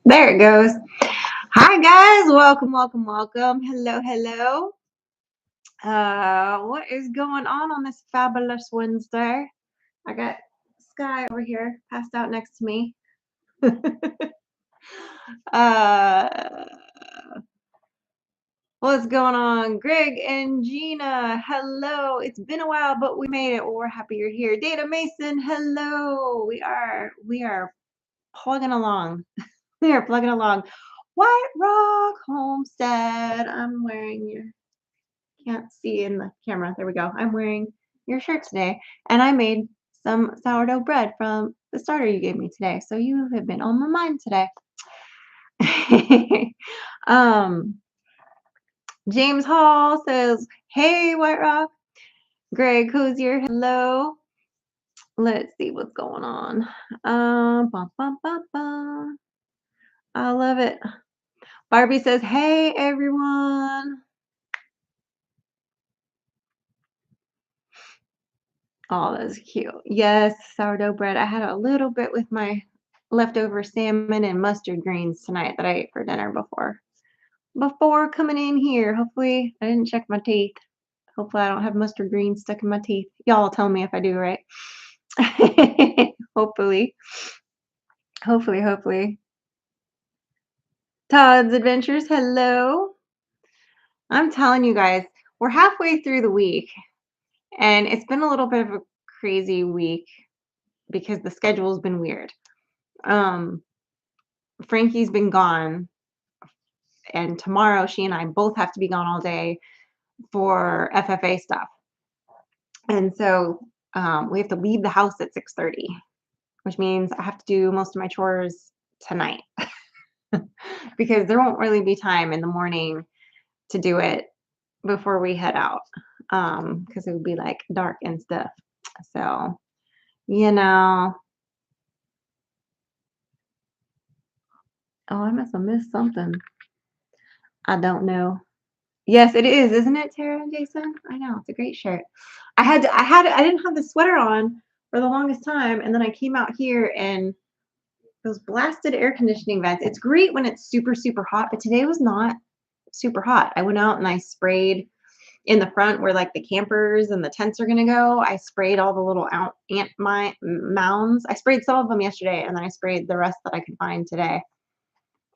There it goes. Hi guys, welcome. Hello. What is going on this fabulous Wednesday? I got Sky over here passed out next to me. uh, what's going on, Greg and Gina? Hello. It's been a while, but we made it. Well, we're happy you're here. Data Mason, hello. We are plugging along. We are plugging along. White Rock Homestead. I'm wearing your, can't see in the camera. There we go. I'm wearing your shirt today. And I made some sourdough bread from the starter you gave me today. So you have been on my mind today. um, James Hall says, hey, White Rock. Greg Hoosier, hello. Let's see what's going on. Bum, bum, bum, bum. I love it. Barbie says, hey, everyone. Oh, that's cute. Yes, sourdough bread. I had a little bit with my leftover salmon and mustard greens tonight that I ate for dinner before coming in here. Hopefully, I didn't check my teeth. Hopefully, I don't have mustard greens stuck in my teeth. Y'all tell me if I do, right? Hopefully. Hopefully. Todd's Adventures, hello. I'm telling you guys, we're halfway through the week, and it's been a little bit of a crazy week because the schedule's been weird. Frankie's been gone, and tomorrow she and I both have to be gone all day for FFA stuff. And so we have to leave the house at 6:30, which means I have to do most of my chores tonight because there won't really be time in the morning to do it before we head out because it would be like dark and stuff. So, oh, I must have missed something. I don't know. Yes, it is, isn't it, Tara and Jason? I know, it's a great shirt. I didn't have the sweater on for the longest time, and then I came out here and those blasted air conditioning vents. It's great when it's super, super hot, but today was not super hot. I went out and I sprayed in the front where like the campers and the tents are gonna go. I sprayed all the little ant mounds. I sprayed some of them yesterday, and then I sprayed the rest that I could find today.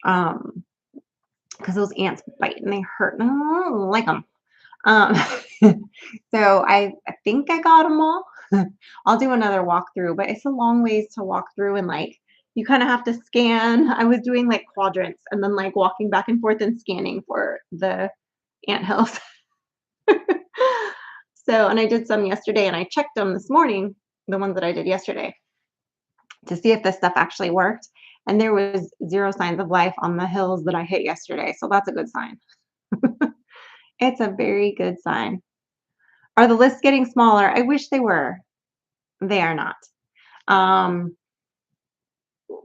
Because those ants bite and they hurt, and I don't like them. Um, so I think I got them all. I'll do another walkthrough, but it's a long ways to walk through, and like you kind of have to scan. I was doing like quadrants and then like walking back and forth and scanning for the ant hills. So, and I did some yesterday, and I checked them this morning, the ones that I did yesterday, to see if this stuff actually worked. And there was zero signs of life on the hills that I hit yesterday. So that's a good sign. It's a very good sign. Are the lists getting smaller? I wish they were. They are not.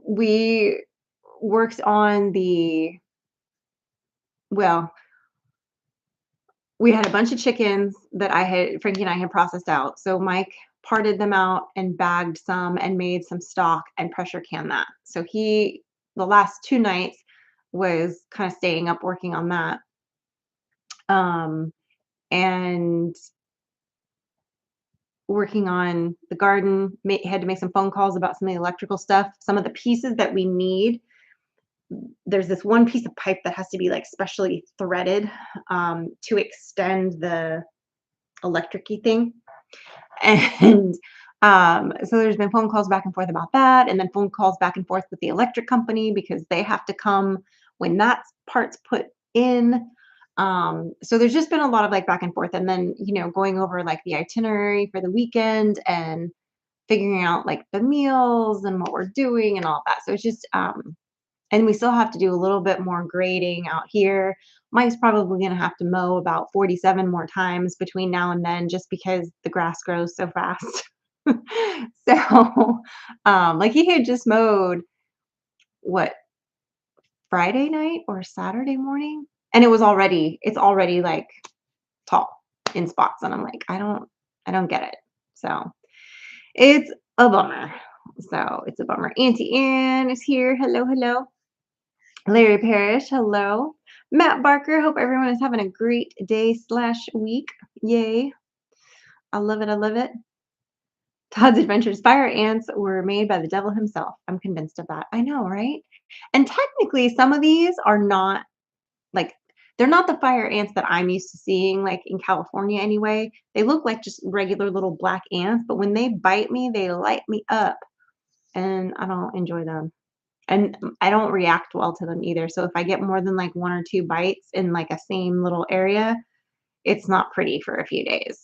We worked on we had a bunch of chickens that Frankie and I had processed out. So Mike parted them out and bagged some and made some stock and pressure canned that. So the last 2 nights was kind of staying up working on that. And working on the garden, had to make some phone calls about some of the electrical stuff. Some of the pieces that we need, there's this one piece of pipe that has to be like specially threaded to extend the electric-y thing. And so there's been phone calls back and forth about that, and then phone calls back and forth with the electric company because they have to come when that part's put in. So there's just been a lot of like back and forth, and then going over like the itinerary for the weekend and figuring out like the meals and what we're doing and all that. So it's just and we still have to do a little bit more grading out here. Mike's probably going to have to mow about 47 more times between now and then just because the grass grows so fast. So like he had just mowed what, Friday night or Saturday morning, and it's already like tall in spots, and I'm like, I don't get it. So it's a bummer. Auntie Ann is here. Hello. Larry Parrish, hello. Matt Barker, hope everyone is having a great day slash week. Yay. I love it. I love it. Todd's Adventures Fire Ants were made by the devil himself. I'm convinced of that. I know, right? And technically, some of these are not like they're not the fire ants that I'm used to seeing, like in California anyway. They look like just regular little black ants, but when they bite me, they light me up, and I don't enjoy them. And I don't react well to them either. So if I get more than like one or two bites in like a same little area, it's not pretty for a few days.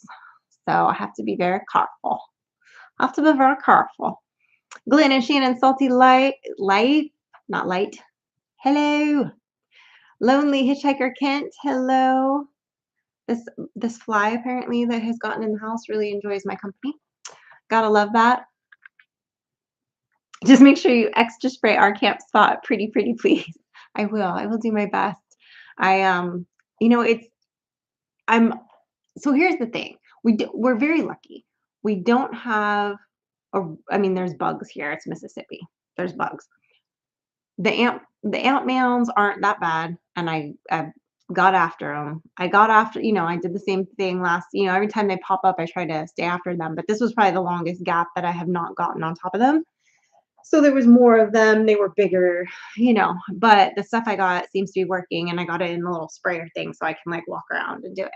So I have to be very careful. I have to be very careful. Glenn and Shannon, salty light, not light. Hello. Lonely hitchhiker Kent. Hello. This this fly apparently that has gotten in the house really enjoys my company. Gotta love that. Just make sure you extra spray our camp spot. Pretty, please. I will. I will do my best. I it's I'm so here's the thing. We're very lucky. We don't have I mean, there's bugs here. It's Mississippi. There's bugs. The ant mounds aren't that bad, and I got after them. I got after, I did the same thing every time they pop up, I try to stay after them. But this was probably the longest gap that I have not gotten on top of them. So there was more of them. They were bigger, but the stuff I got seems to be working, and I got it in a little sprayer thing so I can like walk around and do it.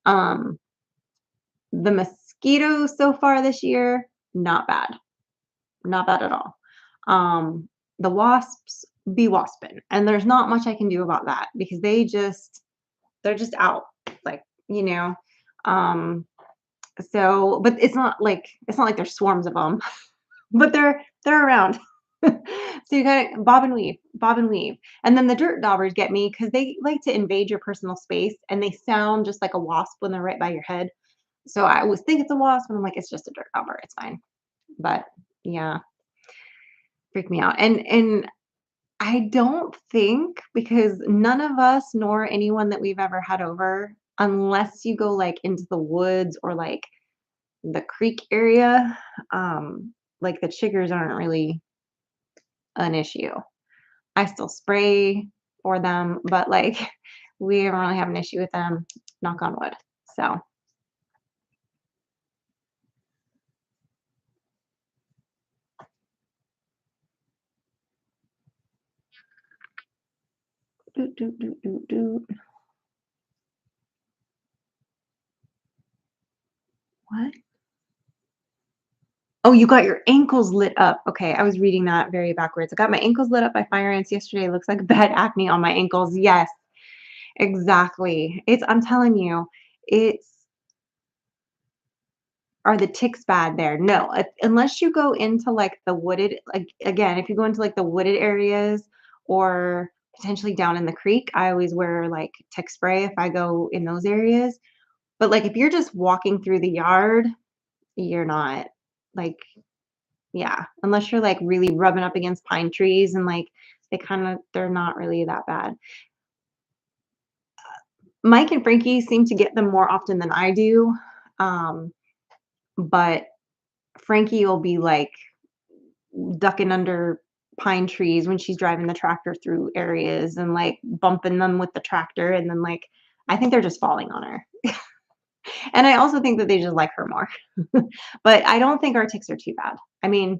Um, the mosquitoes so far this year, not bad. Not bad at all. The wasps be wasping, and there's not much I can do about that because they're just out, like, you know. Um, so, but it's not like there's swarms of them, but they're around. So you gotta bob and weave. And then the dirt daubers get me because they like to invade your personal space and they sound just like a wasp when they're right by your head. So I always think it's a wasp, and I'm like, it's just a dirt dauber, it's fine. But yeah, freak me out. And I don't think because none of us nor anyone that we've ever had over, unless you go like into the woods or like the creek area, like the chiggers aren't really an issue. I still spray for them, but like we don't really have an issue with them, knock on wood. So doot, doot, doot, doot, doot. What? Oh, you got your ankles lit up. Okay, I was reading that very backwards. I got my ankles lit up by fire ants yesterday. Looks like bad acne on my ankles. Yes, exactly. I'm telling you, it's are the ticks bad there? No, unless you go into like the wooded, like again, if you go into like the wooded areas or potentially down in the creek, I always wear like tick spray if I go in those areas. But like if you're just walking through the yard, you're not like, yeah, unless you're like really rubbing up against pine trees and like they're not really that bad. Mike and Frankie seem to get them more often than I do. Um, but Frankie will be like ducking under pine trees when she's driving the tractor through areas and like bumping them with the tractor. And then like, I think they're just falling on her. And I also think that they just like her more. But I don't think our ticks are too bad. I mean,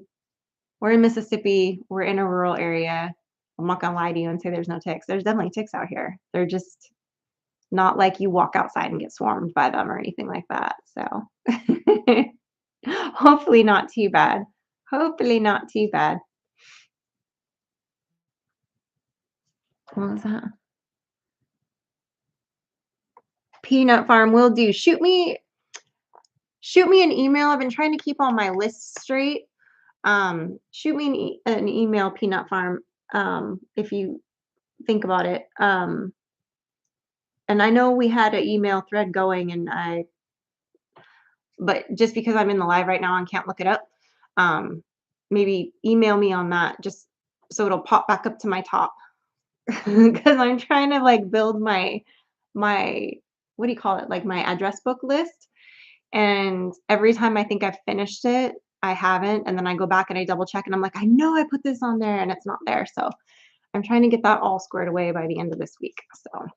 we're in Mississippi, we're in a rural area. I'm not gonna lie to you and say there's no ticks. There's definitely ticks out here. They're just not like you walk outside and get swarmed by them or anything like that. So hopefully not too bad. Hopefully not too bad. What was that? Peanut farm will do. Shoot me an email. I've been trying to keep all my lists straight. Shoot me an email, peanut farm, if you think about it. And I know we had an email thread going, but just because I'm in the live right now and can't look it up, um, maybe email me on that just so it'll pop back up to my top because I'm trying to like build my what do you call it? Like my address book list. And every time I think I've finished it, I haven't. And then I go back and I double check and I'm like, I know I put this on there and it's not there. So I'm trying to get that all squared away by the end of this week. So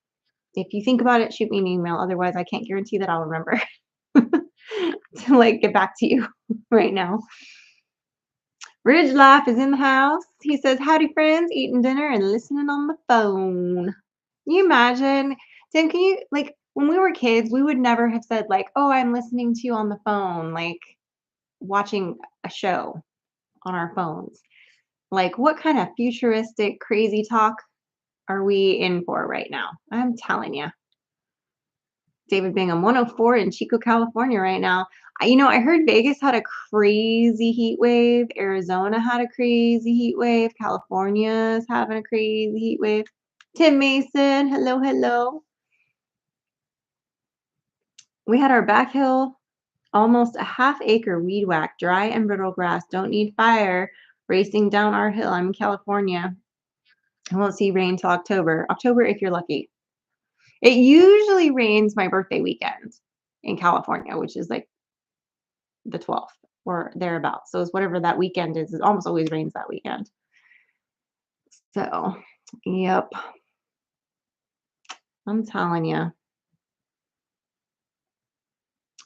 if you think about it, shoot me an email. Otherwise, I can't guarantee that I'll remember to like get back to you right now. Ridge Life is in the house. He says, howdy friends, eating dinner and listening on the phone. Can you imagine? Tim, can you like when we were kids, we would never have said like, oh, I'm listening to you on the phone, like watching a show on our phones. Like what kind of futuristic crazy talk are we in for right now? I'm telling you. David Bingham, 104 in Chico, California right now. I heard Vegas had a crazy heat wave. Arizona had a crazy heat wave. California's having a crazy heat wave. Tim Mason, hello, hello. We had our back hill, almost a half-acre weed whack, dry and brittle grass. Don't need fire. Racing down our hill. I'm in California. I won't see rain till October. October if you're lucky. It usually rains my birthday weekend in California, which is like the 12th or thereabouts. So it's whatever that weekend is. It almost always rains that weekend. So, yep. I'm telling you.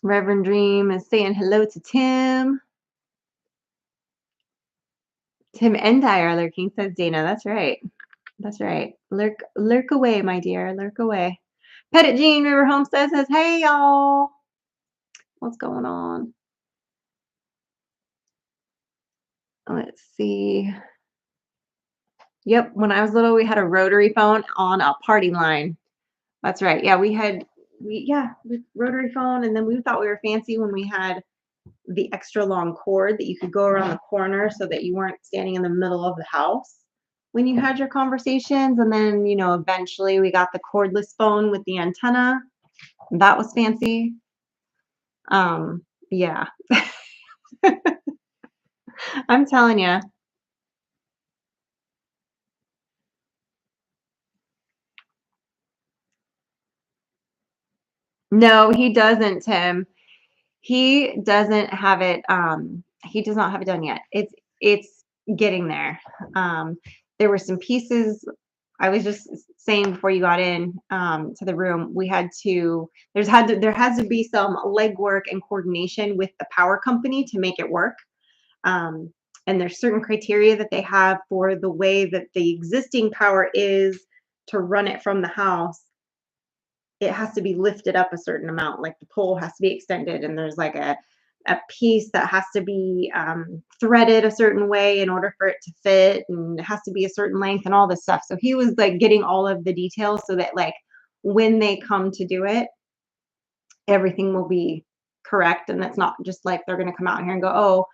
Reverend Dream is saying hello to Tim. Tim and I are lurking, says Dana. That's right. That's right. Lurk away, my dear. Lurk away. Pettit Jean River Homestead says, hey, y'all. What's going on? Let's see. Yep. When I was little, we had a rotary phone on a party line. That's right. Yeah, with rotary phone, and then we thought we were fancy when we had the extra long cord that you could go around the corner so that you weren't standing in the middle of the house when you had your conversations. And then, eventually we got the cordless phone with the antenna. That was fancy. Yeah. I'm telling you. No, he doesn't, Tim. He doesn't have it. He does not have it done yet. It's getting there. There were some pieces. I was just saying before you got in to the room, there has to be some legwork and coordination with the power company to make it work. And there's certain criteria that they have for the way that the existing power is to run it from the house. It has to be lifted up a certain amount, like the pole has to be extended, and there's like a piece that has to be threaded a certain way in order for it to fit, and it has to be a certain length and all this stuff. So he was like getting all of the details so that like when they come to do it, everything will be correct. And that's not just like they're going to come out here and go, oh,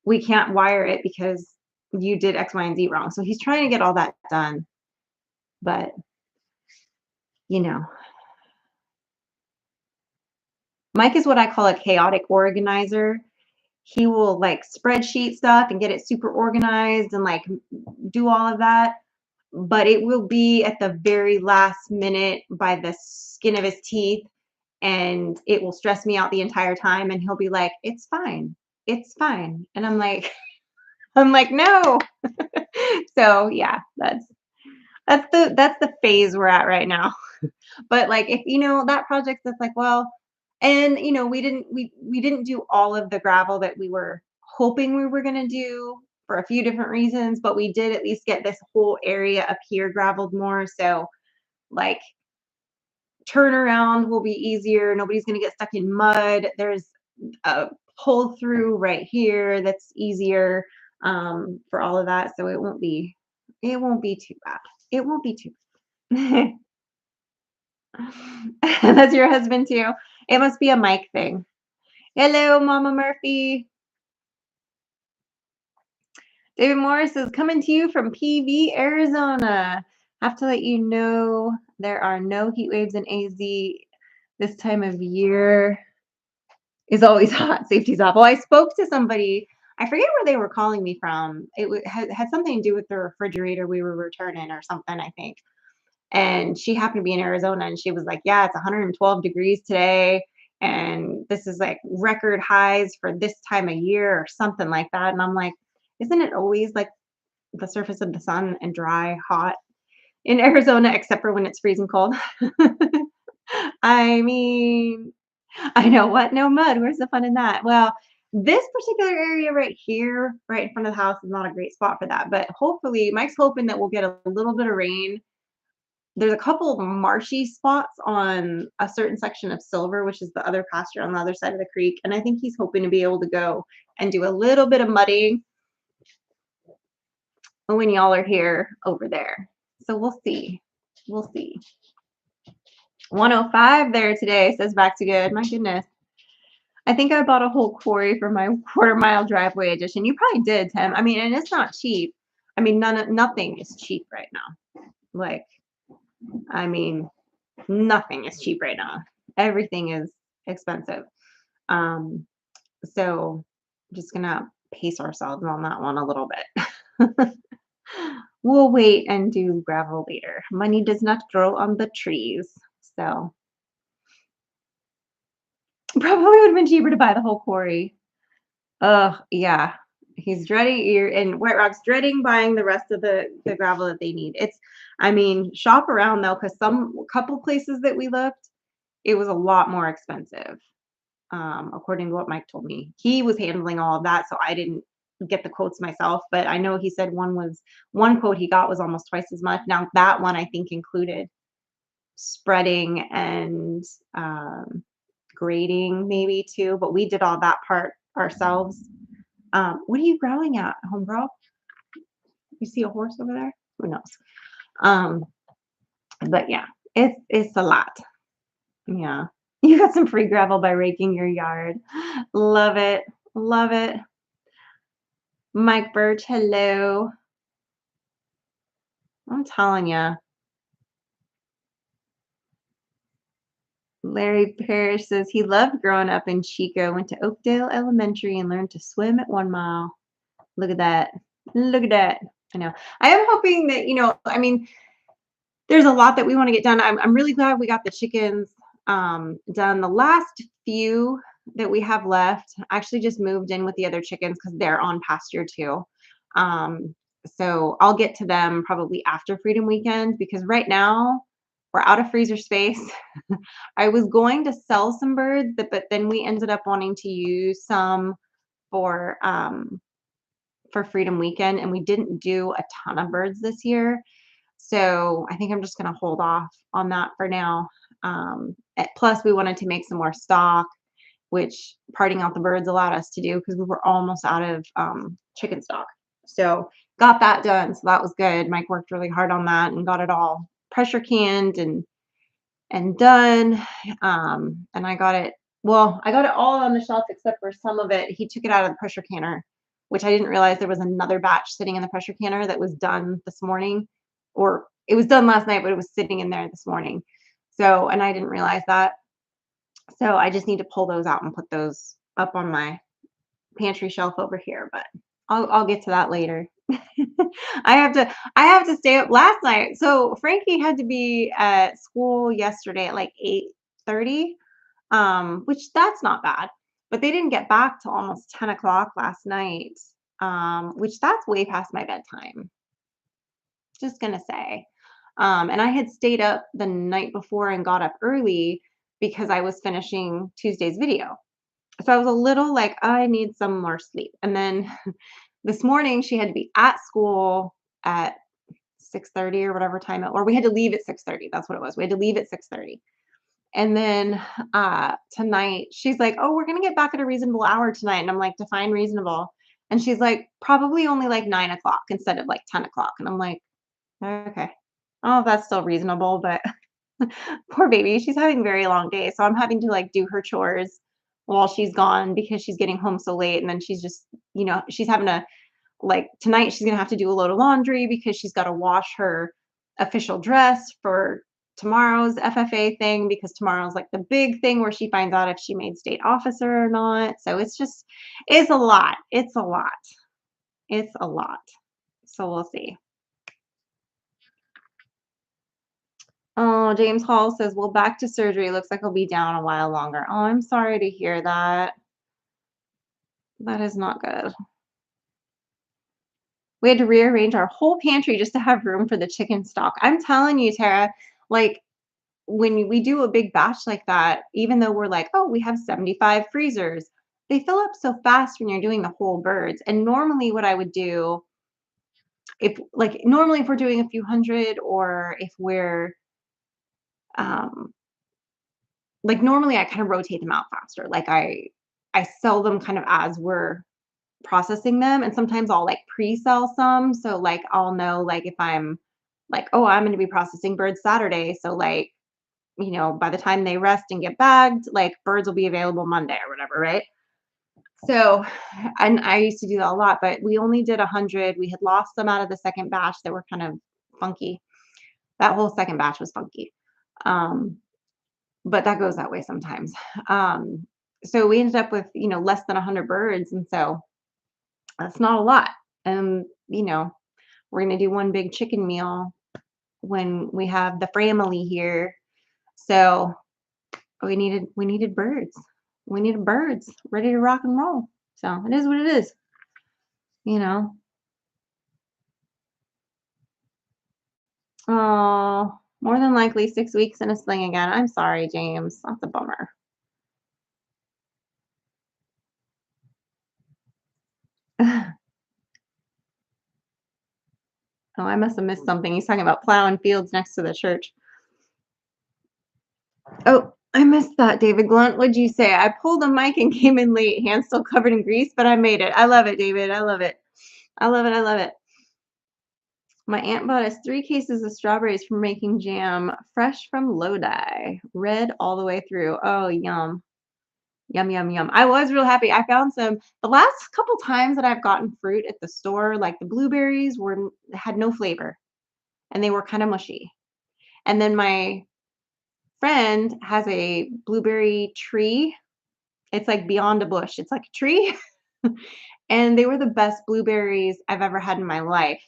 we can't wire it because you did X, Y, and Z wrong. So he's trying to get all that done. But, Mike is what I call a chaotic organizer. He will like spreadsheet stuff and get it super organized and like do all of that. But it will be at the very last minute by the skin of his teeth. And it will stress me out the entire time. And he'll be like, it's fine. It's fine. And I'm like, no. So yeah, that's the phase we're at right now. But like if that project that's like, well, and we didn't do all of the gravel that we were hoping we were going to do for a few different reasons, but we did at least get this whole area up here graveled more. So like turnaround will be easier. Nobody's going to get stuck in mud. There's a pull through right here that's easier for all of that. So it won't be too bad. It won't be too bad. That's your husband too. It must be a mic thing. Hello, Mama Murphy. David Morris is coming to you from PV, Arizona. Have to let you know there are no heat waves in AZ this time of year. Is always hot. Safety's awful. I spoke to somebody. I forget where they were calling me from. It had something to do with the refrigerator we were returning or something, I think. And she happened to be in Arizona, and she was like, yeah, it's 112 degrees today. And this is like record highs for this time of year or something like that. And I'm like, isn't it always like the surface of the sun and dry, hot in Arizona, except for when it's freezing cold. I mean, I know what? No mud. Where's the fun in that? Well, this particular area right here, right in front of the house, is not a great spot for that. But hopefully, Mike's hoping that we'll get a little bit of rain. There's a couple of marshy spots on a certain section of Silver, which is the other pasture on the other side of the creek. And I think he's hoping to be able to go and do a little bit of mudding when y'all are here over there. So we'll see. We'll see. 105 there today, says back to good. My goodness. I think I bought a whole quarry for my quarter-mile driveway edition. You probably did, Tim. I mean, and it's not cheap. I mean, nothing is cheap right now. Like, I mean, nothing is cheap right now. Everything is expensive. So just gonna pace ourselves on that one a little bit. We'll wait and do gravel later. Money does not grow on the trees. So probably would have been cheaper to buy the whole quarry. Yeah. He's dreading and White Rock's dreading buying the rest of the gravel that they need. I mean, shop around though, because some couple places that we looked, it was a lot more expensive. According to what Mike told me. He was handling all of that, so I didn't get the quotes myself, but I know he said one quote he got was almost twice as much. Now that one I think included spreading and grading maybe too, but we did all that part ourselves. What are you growling at, homegirl? You see a horse over there? Who knows? But yeah, it's a lot. Yeah. You got some free gravel by raking your yard. Love it. Love it. Mike Birch, hello. I'm telling you. Larry Parrish says he loved growing up in Chico, went to Oakdale Elementary and learned to swim at 1 mile. Look at that. Look at that. I know. I am hoping that, I mean, there's a lot that we want to get done. I'm really glad we got the chickens done. The last few that we have left actually just moved in with the other chickens because they're on pasture too. So I'll get to them probably after Freedom Weekend because right now we're out of freezer space. I was going to sell some birds, but then we ended up wanting to use some for Freedom Weekend, and we didn't do a ton of birds this year. So I think I'm just going to hold off on that for now. Plus, we wanted to make some more stock, which parting out the birds allowed us to do because we were almost out of chicken stock. So got that done. So that was good. Mike worked really hard on that and got it all pressure canned and done. And I got it all on the shelf except for some of it. He took it out of the pressure canner, which I didn't realize there was another batch sitting in the pressure canner that was done this morning, or it was done last night, but it was sitting in there this morning. So, and I didn't realize that. So I just need to pull those out and put those up on my pantry shelf over here, but I'll get to that later. I have to stay up last night. So Frankie had to be at school yesterday at like 8:30, which that's not bad, but they didn't get back till almost 10 o'clock last night, which that's way past my bedtime. Just gonna say. And I had stayed up the night before and got up early because I was finishing Tuesday's video. So I was a little like, I need some more sleep. And then this morning she had to be at school at 6:30 or whatever time or we had to leave at 6:30. That's what it was. We had to leave at 6:30. And then tonight she's like, oh, we're gonna get back at a reasonable hour tonight. And I'm like, define reasonable. And she's like, probably only like 9 o'clock instead of like 10 o'clock. And I'm like, okay. Oh, that's still reasonable, but poor baby, she's having very long days. So I'm having to like do her chores while she's gone because she's getting home so late. And then she's just, she's having to like tonight she's gonna have to do a load of laundry because she's got to wash her official dress for tomorrow's FFA thing because tomorrow's like the big thing where she finds out if she made state officer or not. So it's a lot. It's a lot. It's a lot. So we'll see. Oh, James Hall says, well, back to surgery. Looks like I'll be down a while longer. Oh, I'm sorry to hear that. That is not good. We had to rearrange our whole pantry just to have room for the chicken stock. I'm telling you, Tara, like when we do a big batch like that, even though we're like, oh, we have 75 freezers, they fill up so fast when you're doing the whole birds. And normally, what I would do normally if we're doing a few hundred or if we're um like normally I kind of rotate them out faster. Like I sell them kind of as we're processing them, and sometimes I'll like pre-sell some. So like I'll know like if I'm like, oh, I'm going to be processing birds Saturday, so like, by the time they rest and get bagged, like birds will be available Monday or whatever, right? So, and I used to do that a lot, but we only did 100. We had lost some out of the second batch that were kind of funky. That whole second batch was funky. Um, but that goes that way sometimes. Um, so we ended up with, less than 100 birds. And so that's not a lot. And, we're going to do one big chicken meal when we have the family here. So we needed birds. We needed birds ready to rock and roll. So it is what it is, you know. Oh, more than likely 6 weeks in a sling again. I'm sorry, James. That's a bummer. Oh, I must have missed something. He's talking about plowing fields next to the church. Oh, I missed that, David Glunt. What'd you say? I pulled a mic and came in late. Hands still covered in grease, but I made it. I love it, David. I love it. I love it. I love it. My aunt bought us 3 cases of strawberries for making jam, fresh from Lodi, red all the way through. Oh, yum. Yum, yum, yum. I was real happy. I found some the last couple times that I've gotten fruit at the store, like the blueberries had no flavor and they were kind of mushy. And then my friend has a blueberry tree. It's like beyond a bush. It's like a tree. And they were the best blueberries I've ever had in my life.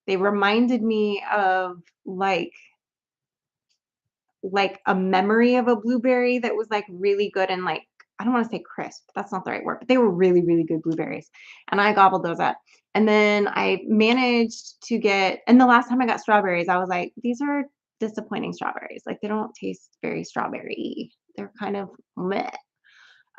They reminded me of like a memory of a blueberry that was like really good and like I don't want to say crisp. That's not the right word, but they were really, really good blueberries. And I gobbled those up. And then I managed to get, and the last time I got strawberries, I was like, these are disappointing strawberries. Like they don't taste very strawberry. They're kind of meh.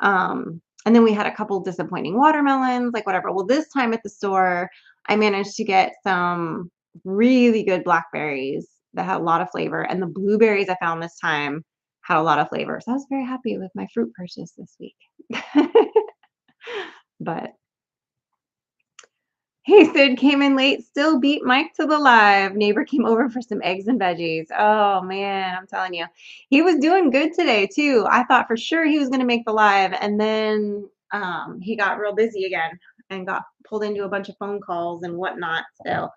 And then we had a couple disappointing watermelons, like whatever. Well, this time at the store, I managed to get some really good blackberries that had a lot of flavor, and the blueberries I found this time had a lot of flavor. So I was very happy with my fruit purchase this week. But hey, Sid came in late, still beat Mike to the live. Neighbor came over for some eggs and veggies. Oh man, I'm telling you. He was doing good today too. I thought for sure he was going to make the live, and then he got real busy again and got pulled into a bunch of phone calls and whatnot. So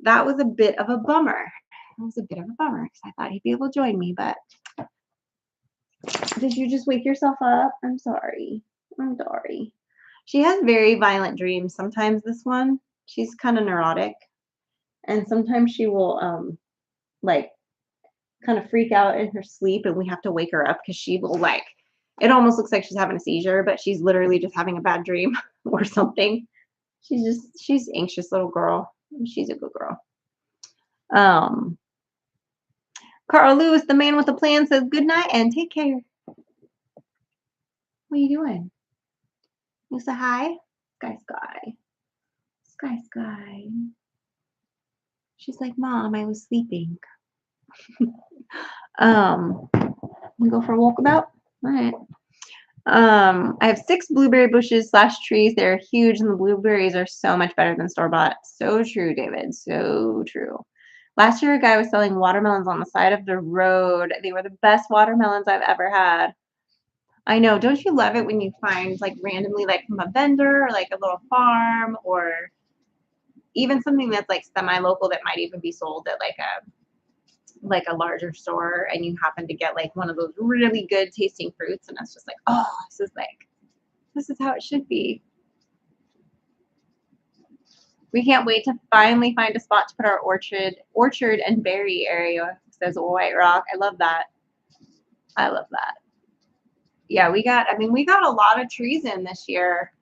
that was a bit of a bummer. It was a bit of a bummer because I thought he'd be able to join me, but did you just wake yourself up? I'm sorry. I'm sorry. She has very violent dreams. Sometimes this one, she's kind of neurotic. And sometimes she will like kind of freak out in her sleep and we have to wake her up because she will like it almost looks like she's having a seizure, but she's literally just having a bad dream or something. She's anxious little girl. She's a good girl. Carl Lewis, the man with the plan, says good night and take care. What are you doing? You say hi? Sky Sky. Sky Sky. She's like, Mom, I was sleeping. We go for a walkabout? All right. I have 6 blueberry bushes / trees. They're huge, and the blueberries are so much better than store-bought. So true, David. So true. Last year, a guy was selling watermelons on the side of the road. They were the best watermelons I've ever had. I know. Don't you love it when you find like randomly, like from a vendor or like a little farm or even something that's like semi-local that might even be sold at like a larger store, and you happen to get like one of those really good tasting fruits, and it's just like, oh, this is how it should be. We can't wait to finally find a spot to put our orchard and berry area, says White Rock. I love that. I love that. Yeah, we got a lot of trees in this year,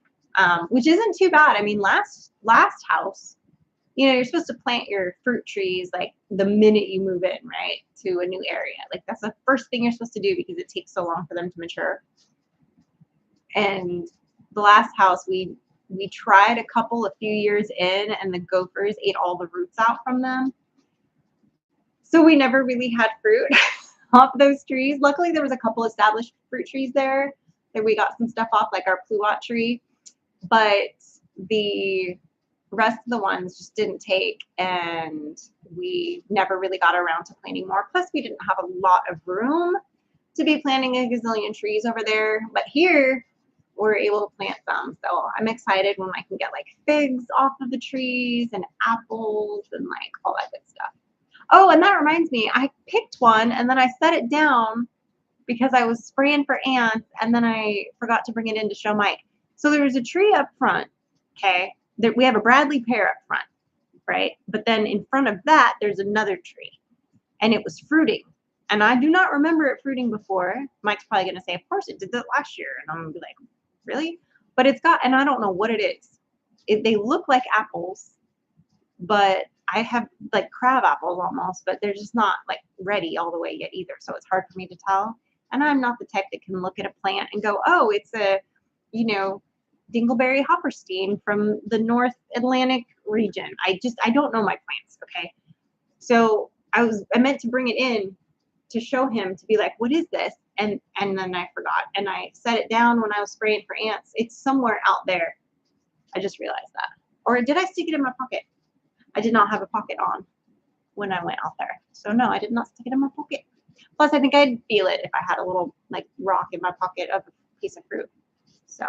which isn't too bad. I mean, last house, you're supposed to plant your fruit trees like the minute you move in, right, to a new area. Like that's the first thing you're supposed to do because it takes so long for them to mature. And the last house we tried a couple a few years in, and the gophers ate all the roots out from them. So we never really had fruit off those trees. Luckily, there was a couple established fruit trees there that we got some stuff off, like our pluot tree, but the rest of the ones just didn't take, and we never really got around to planting more. Plus, we didn't have a lot of room to be planting a gazillion trees over there. But here, we're able to plant some. So I'm excited when I can get like figs off of the trees and apples and like all that good stuff. Oh, and that reminds me, I picked one and then I set it down because I was spraying for ants, and then I forgot to bring it in to show Mike. So there was a tree up front, okay? We have a Bradley pear up front, right? But then in front of that, there's another tree, and it was fruiting. And I do not remember it fruiting before. Mike's probably going to say, of course it did that last year. And I'm going to be like, really? But it's got, and I don't know what it is. They look like apples, but I have like crab apples almost, but they're just not like ready all the way yet either. So it's hard for me to tell. And I'm not the type that can look at a plant and go, oh, it's a, dingleberry hopperstein from the North Atlantic region. I don't know my plants. Okay. So I meant to bring it in to show him, to be like, what is this? And then I forgot, and I set it down when I was spraying for ants. It's somewhere out there. I just realized that. Or did I stick it in my pocket? I did not have a pocket on when I went out there. So no, I did not stick it in my pocket. Plus, I think I'd feel it if I had a little like rock in my pocket of a piece of fruit. So,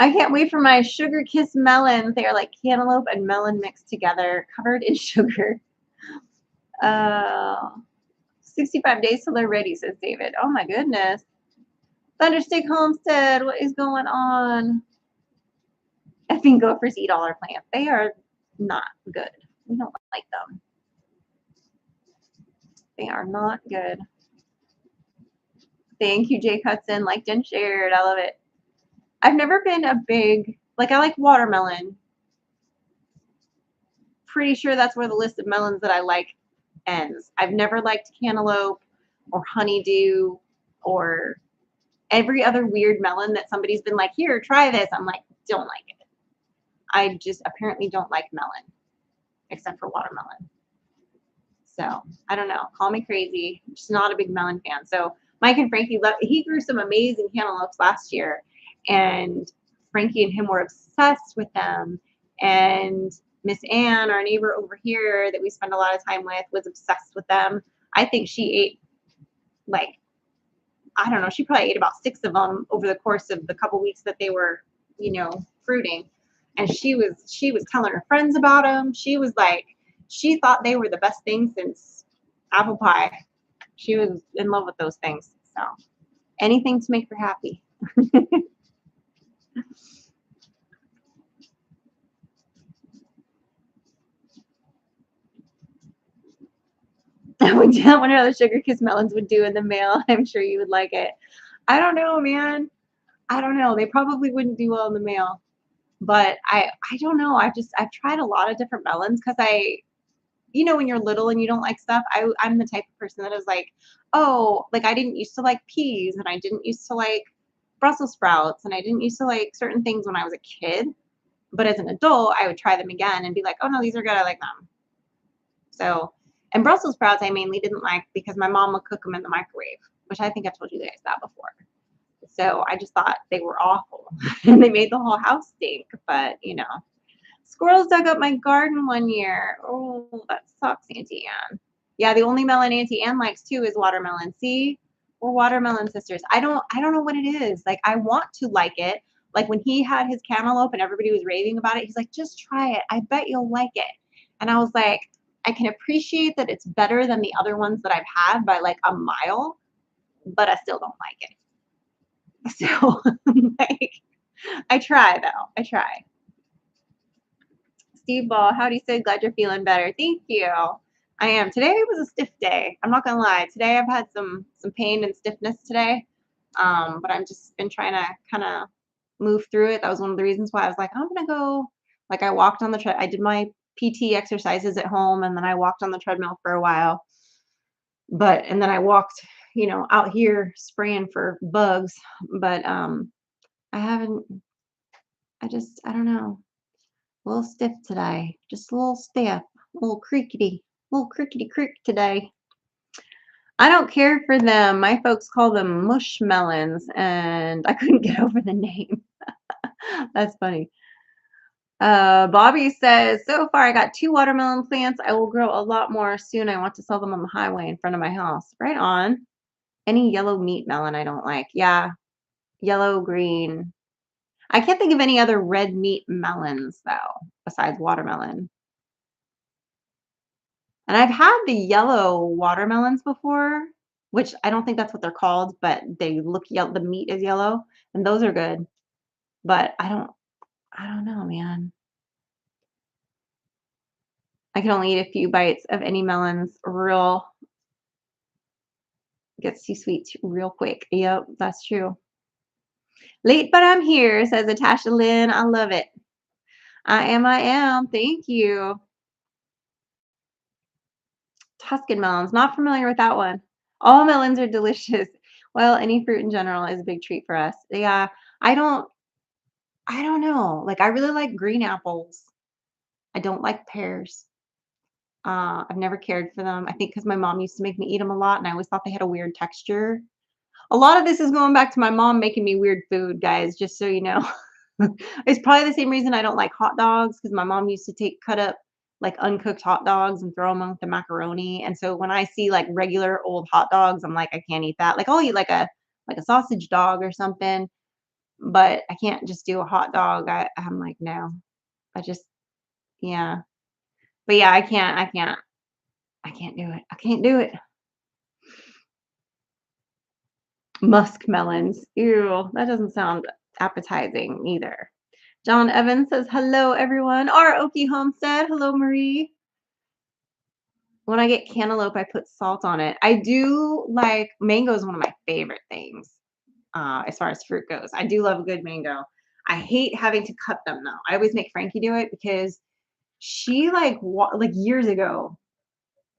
I can't wait for my sugar kiss melons. They are like cantaloupe and melon mixed together, covered in sugar. 65 days till they're ready, says David. Oh my goodness. Thunderstick Homestead, what is going on? Effing gophers eat all our plants. They are not good. We don't like them. They are not good. Thank you, Jake Hudson. Liked and shared. I love it. I've never been a big, like, I like watermelon. Pretty sure that's where the list of melons that I like ends. I've never liked cantaloupe or honeydew or every other weird melon that somebody's been like, here, try this. I'm like, don't like it. I just apparently don't like melon, except for watermelon. So I don't know. Call me crazy. I'm just not a big melon fan. So Mike and Frankie, he grew some amazing cantaloupes last year, and Frankie and him were obsessed with them. And Miss Ann, our neighbor over here that we spend a lot of time with, was obsessed with them. I think she ate like, I don't know, she probably ate about 6 of them over the course of the couple weeks that they were, fruiting. And she was telling her friends about them. She was like, she thought they were the best thing since apple pie. She was in love with those things. So anything to make her happy. I wonder how the sugar kiss melons would do in the mail. I'm sure you would like it. I don't know, man. I don't know. They probably wouldn't do well in the mail. But I don't know. I've tried a lot of different melons because when you're little and you don't like stuff, I'm the type of person that is like, oh, like I didn't used to like peas, and I didn't used to like Brussels sprouts, and I didn't used to like certain things when I was a kid. But as an adult, I would try them again and be like, oh no, these are good. I like them. So, and Brussels sprouts I mainly didn't like because my mom would cook them in the microwave, which I think I told you guys that before. So I just thought they were awful and they made the whole house stink. But, squirrels dug up my garden one year. Oh, that sucks, Auntie Anne. Yeah, the only melon Auntie Anne likes too is watermelon. See, we're watermelon sisters. I don't know what it is. Like, I want to like it. Like when he had his cantaloupe and everybody was raving about it, he's like, just try it. I bet you'll like it. And I was like, I can appreciate that it's better than the other ones that I've had by like a mile, but I still don't like it. So, like, I try though. I try. Steve Ball, howdy, Sid. Glad you're feeling better. Thank you. I am. Today was a stiff day. I'm not gonna lie. Today I've had some pain and stiffness today, but I've just been trying to kind of move through it. That was one of the reasons why I was like, I'm gonna go Like I walked on the I did my PT exercises at home and then I walked on the treadmill for a while. But and then I walked, out here spraying for bugs, but I haven't I don't know. A little stiff today. Just a little stiff. A little creakety creak today. I don't care for them. My folks call them mush melons, and I couldn't get over the name. That's funny. Bobby says, so far I got 2 watermelon plants. I will grow a lot more soon. I want to sell them on the highway in front of my house. Right on. Any yellow meat melon I don't like. Yeah, yellow, green. I can't think of any other red meat melons though, besides watermelon. And I've had the yellow watermelons before, which I don't think that's what they're called, but they look yellow. The meat is yellow, and those are good. But I don't know, man. I can only eat a few bites of any melons. Real gets too sweet real quick. Yep, that's true. Late, but I'm here, says Natasha Lynn. I love it. I am. Thank you. Tuscan melons. Not familiar with that one. All melons are delicious. Well, any fruit in general is a big treat for us. Yeah, I don't I don't know. Like I really like green apples. I don't like pears. I've never cared for them. I think because my mom used to make me eat them a lot, and I always thought they had a weird texture. A lot of this is going back to my mom making me weird food, guys, just so you know. It's probably the same reason I don't like hot dogs because my mom used to cut up like uncooked hot dogs and throw them on with the macaroni. And so when I see like regular old hot dogs, I'm like, I can't eat that. Like I'll eat like a sausage dog or something, but I can't just do a hot dog. I'm like, no. I just yeah. But yeah, I can't do it. I can't do it. Musk melons. Ew, that doesn't sound appetizing either. John Evans says, hello, everyone. R. Okie Homestead. Hello, Marie. When I get cantaloupe, I put salt on it. I do like mango is one of my favorite things as far as fruit goes. I do love a good mango. I hate having to cut them though. I always make Frankie do it because she like years ago,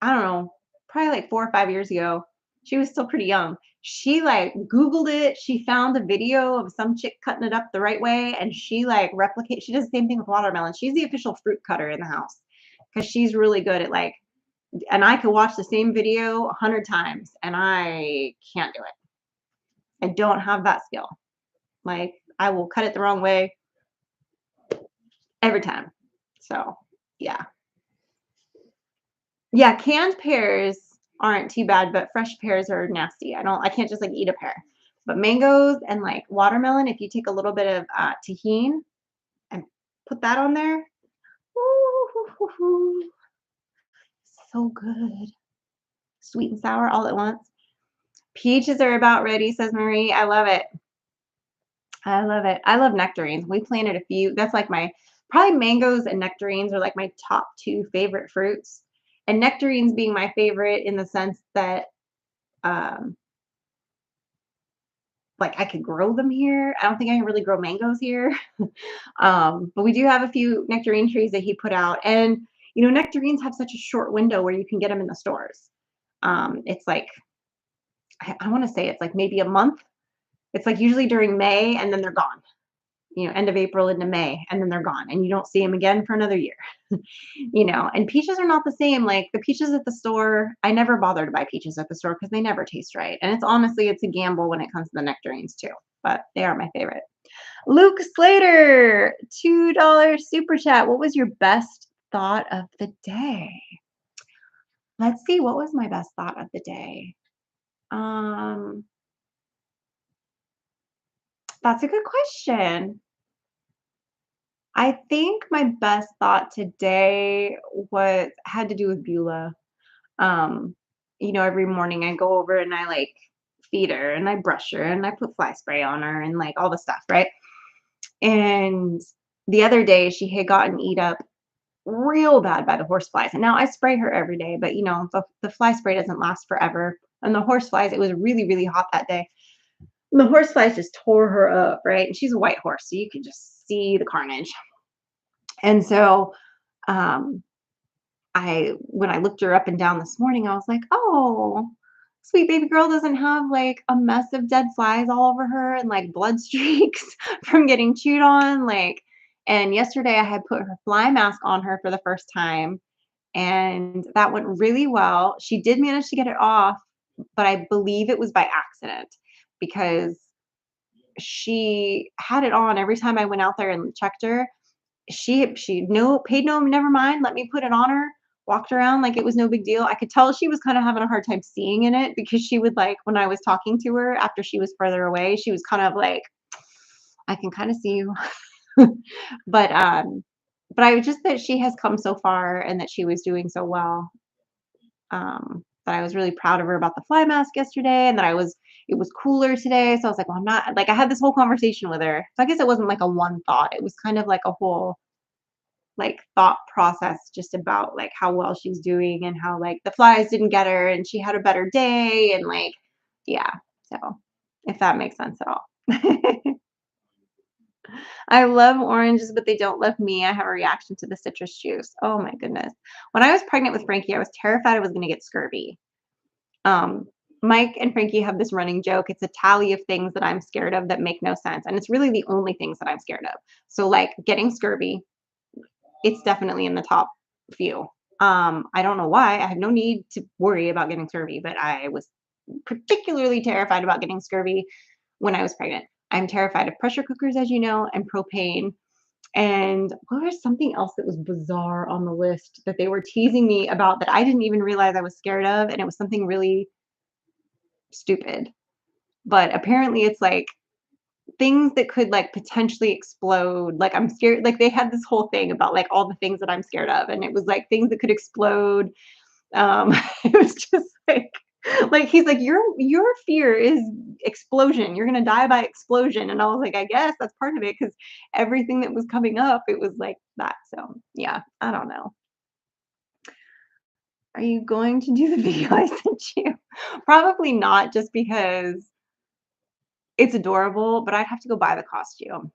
I don't know, probably like 4 or 5 years ago. She was still pretty young. She like Googled it. She found a video of some chick cutting it up the right way, and she like she does the same thing with watermelon. She's the official fruit cutter in the house because she's really good at like, and I could watch the same video 100 times and I can't do it. I don't have that skill. Like I will cut it the wrong way every time. So yeah. Yeah, canned pears aren't too bad, but fresh pears are nasty. I can't just like eat a pear. But mangoes and like watermelon, if you take a little bit of tahini and put that on there, ooh, so good. Sweet and sour all at once. Peaches are about ready, says Marie. I love it. I love it. I love nectarines. We planted a few. That's like probably mangoes and nectarines are like my top 2 favorite fruits. And nectarines being my favorite in the sense that um, like I could grow them here. I don't think I can really grow mangoes here. But we do have a few nectarine trees that he put out. And nectarines have such a short window where you can get them in the stores. It's like I want to say it's like maybe a month. It's like usually during May and then they're gone. End of April into May, and then they're gone, and you don't see them again for another year. And peaches are not the same. Like the peaches at the store, I never bother to buy peaches at the store because they never taste right. And it's a gamble when it comes to the nectarines too, but they are my favorite. Luke Slater, $2 super chat. What was your best thought of the day? Let's see, what was my best thought of the day? That's a good question. I think my best thought today had to do with Beulah. Um, every morning I go over and I like feed her and I brush her and I put fly spray on her and like all the stuff, right? And the other day she had gotten eat up real bad by the horse flies. And now I spray her every day, but the fly spray doesn't last forever. And the horse flies, it was really, really hot that day. And the horse flies just tore her up, right? And she's a white horse, so you can just see the carnage. And so, um, when I looked her up and down this morning, I was like, "Oh, sweet baby girl doesn't have like a mess of dead flies all over her and like blood streaks from getting chewed on." Like, and yesterday I had put her fly mask on her for the first time, and that went really well. She did manage to get it off, but I believe it was by accident because she had it on every time I went out there and checked her. She no paid no never mind, let me put it on her, walked around like it was no big deal. I could tell she was kinda having a hard time seeing in it because she would, like, when I was talking to her after she was further away, she was kind of like, "I can kinda see you." But, I was just that she has come so far and that she was doing so well, that I was really proud of her about the fly mask yesterday and that it was cooler today, so I was like, "Well, I'm not" like, I had this whole conversation with her. So I guess it wasn't like a one thought, it was kind of like a whole like thought process just about like how well she's doing and how like the flies didn't get her and she had a better day and like yeah. So if that makes sense at all. I love oranges, but they don't love me. I have a reaction to the citrus juice. Oh my goodness. When I was pregnant with Frankie, I was terrified I was going to get scurvy. Um, Mike and Frankie have this running joke. It's a tally of things that I'm scared of that make no sense. And it's really the only things that I'm scared of. So, like getting scurvy, it's definitely in the top few. I don't know why. I have no need to worry about getting scurvy, but I was particularly terrified about getting scurvy when I was pregnant. I'm terrified of pressure cookers, as you know, and propane. And what was something else that was bizarre on the list that they were teasing me about that I didn't even realize I was scared of? And it was something really stupid. But apparently, it's like things that could, like, potentially explode, like, I'm scared like, they had this whole thing about, like, all the things that I'm scared of, and it was, like, things that could explode, it was just, he's like, "Your fear is explosion, you're gonna die by explosion," and I was like, "I guess that's part of it because everything that was coming up, it was like that, so, yeah, I don't know. Are you going to do the video I sent you? Probably not just because it's adorable, but I'd have to go buy the costume.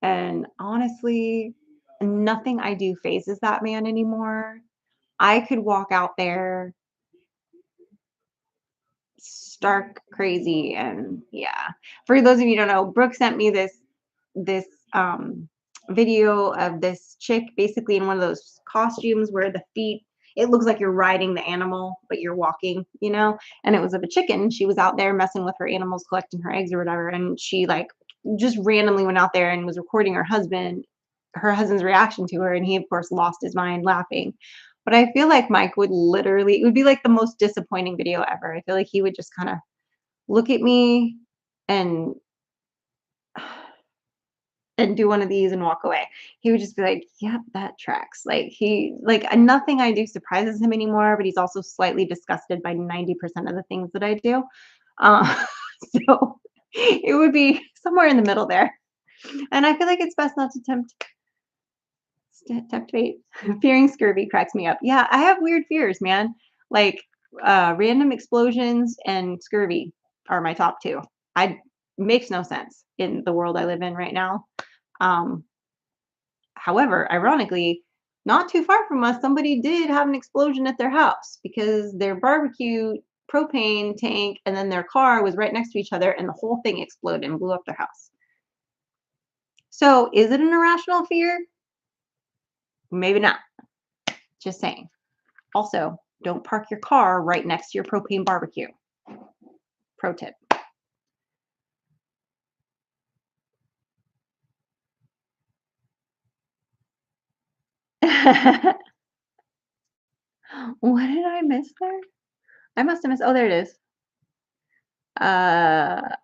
And honestly, nothing I do phases that man anymore. I could walk out there stark crazy and yeah. For those of you who don't know, Brooke sent me this um video of this chick basically in one of those costumes where the feet it looks like you're riding the animal, but you're walking, you know? And it was of a chicken. She was out there messing with her animals, collecting her eggs or whatever. And she like just randomly went out there and was recording her husband's reaction to her. And he, of course, lost his mind laughing. But I feel like Mike would literally, it would be like the most disappointing video ever. I feel like he would just kind of look at me and do one of these and walk away. He would just be like, "Yep, that tracks." Nothing I do surprises him anymore, but he's also slightly disgusted by 90% of the things that I do. Uh, so it would be somewhere in the middle there. And I feel like it's best not to tempt fate. Fearing scurvy cracks me up. Yeah, I have weird fears, man. Like random explosions and scurvy are my top two. I makes no sense in the world I live in right now. Um, However, ironically, not too far from us, somebody did have an explosion at their house because their barbecue propane tank and then their car was right next to each other and the whole thing exploded and blew up their house. So, is it an irrational fear? Maybe not. Just saying. Also, don't park your car right next to your propane barbecue. Pro tip. What did I miss there? I must have missed. Oh, there it is. Uh,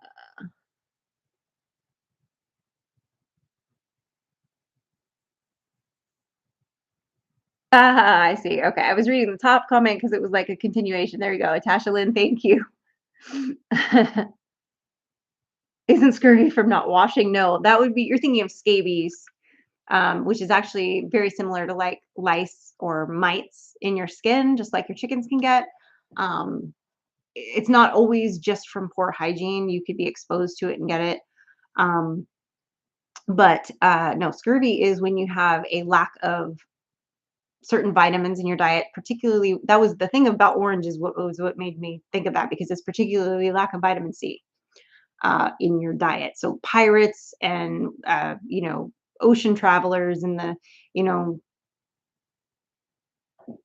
I see. Okay. I was reading the top comment because it was like a continuation. There you go. Tasha Lynn, thank you. Isn't scurvy from not washing? No, that would be, you're thinking of scabies, which is actually very similar to like lice or mites in your skin, just like your chickens can get. Um, it's not always just from poor hygiene. You could be exposed to it and get it. Um, But no, scurvy is when you have a lack of certain vitamins in your diet. Particularly, that was the thing about orange, is what made me think of that, because it's particularly lack of vitamin C in your diet. So pirates and ocean travelers in the you know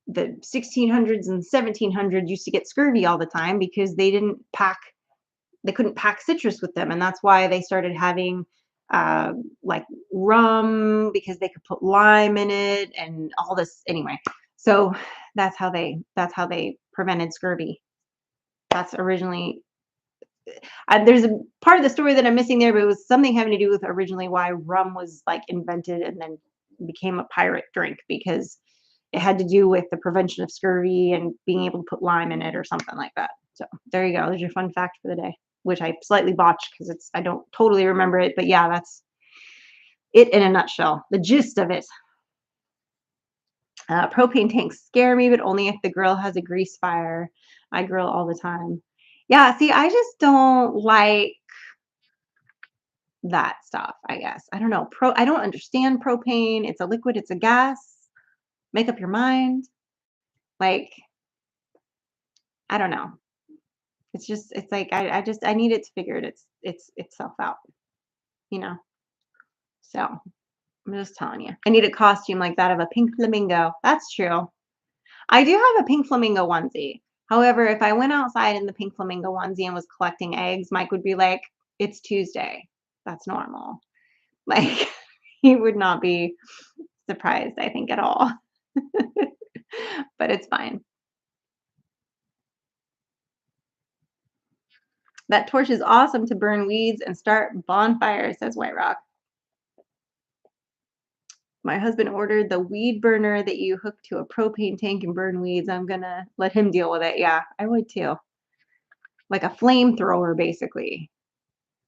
the 1600s and 1700s used to get scurvy all the time because they couldn't pack citrus with them, and that's why they started having like rum, because they could put lime in it and all this. Anyway, so that's how they prevented scurvy. That's originally there's a part of the story that I'm missing there, but it was something having to do with originally why rum was like invented and then became a pirate drink, because it had to do with the prevention of scurvy and being able to put lime in it or something like that. So there you go. There's your fun fact for the day, which I slightly botched because I don't totally remember it, but yeah, that's it in a nutshell. The gist of it. Propane tanks scare me, but only if the grill has a grease fire. I grill all the time. Yeah, see, I just don't like that stuff, I guess. I don't know. I don't understand propane. It's a liquid, it's a gas. Make up your mind. Like, I don't know. It's like I need it to figure it's itself out, you know. So I'm just telling you. I need a costume like that of a pink flamingo. That's true. I do have a pink flamingo onesie. However, if I went outside in the pink flamingo onesie and was collecting eggs, Mike would be like, "It's Tuesday. That's normal." Like, he would not be surprised, I think, at all. But it's fine. That torch is awesome to burn weeds and start bonfires, says White Rock. My husband ordered the weed burner that you hook to a propane tank and burn weeds. I'm gonna let him deal with it. Yeah, I would too. Like a flamethrower, basically.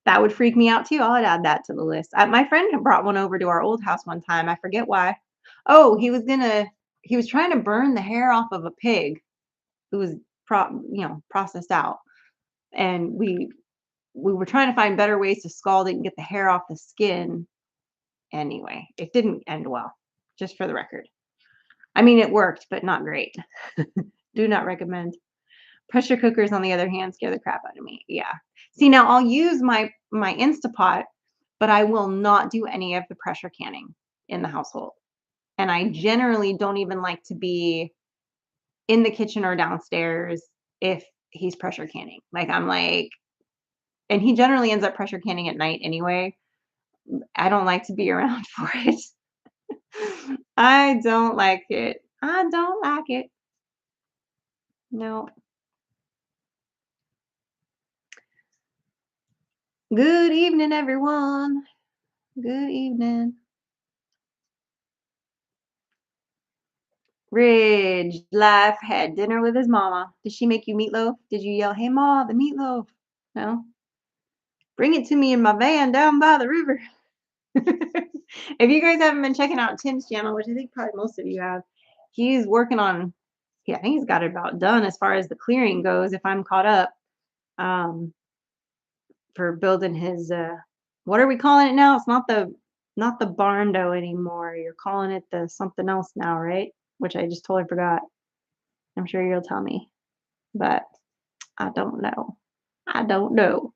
That would freak me out too. I'd add that to the list. My friend had brought one over to our old house one time. I forget why. Oh, he was trying to burn the hair off of a pig who was processed out. And we were trying to find better ways to scald it and get the hair off the skin. Anyway, it didn't end well, just for the record. I mean, it worked, but not great. Do not recommend. Pressure cookers, on the other hand, scare the crap out of me. Yeah. See, now I'll use my Instapot, but I will not do any of the pressure canning in the household. And I generally don't even like to be in the kitchen or downstairs if he's pressure canning. Like, I'm like, and he generally ends up pressure canning at night anyway. I don't like to be around for it. I don't like it. I don't like it. No. Good evening, everyone. Good evening. Ridge Life had dinner with his mama. Did she make you meatloaf? Did you yell, "Hey, Ma, the meatloaf"? No? Bring it to me in my van down by the river. If you guys haven't been checking out Tim's channel, which I think probably most of you have, he's working on, yeah, I think he's got it about done as far as the clearing goes, if I'm caught up, um, for building his, what are we calling it now? It's not the barn dough anymore. You're calling it the something else now, right? Which I just totally forgot. I'm sure you'll tell me, but I don't know. I don't know.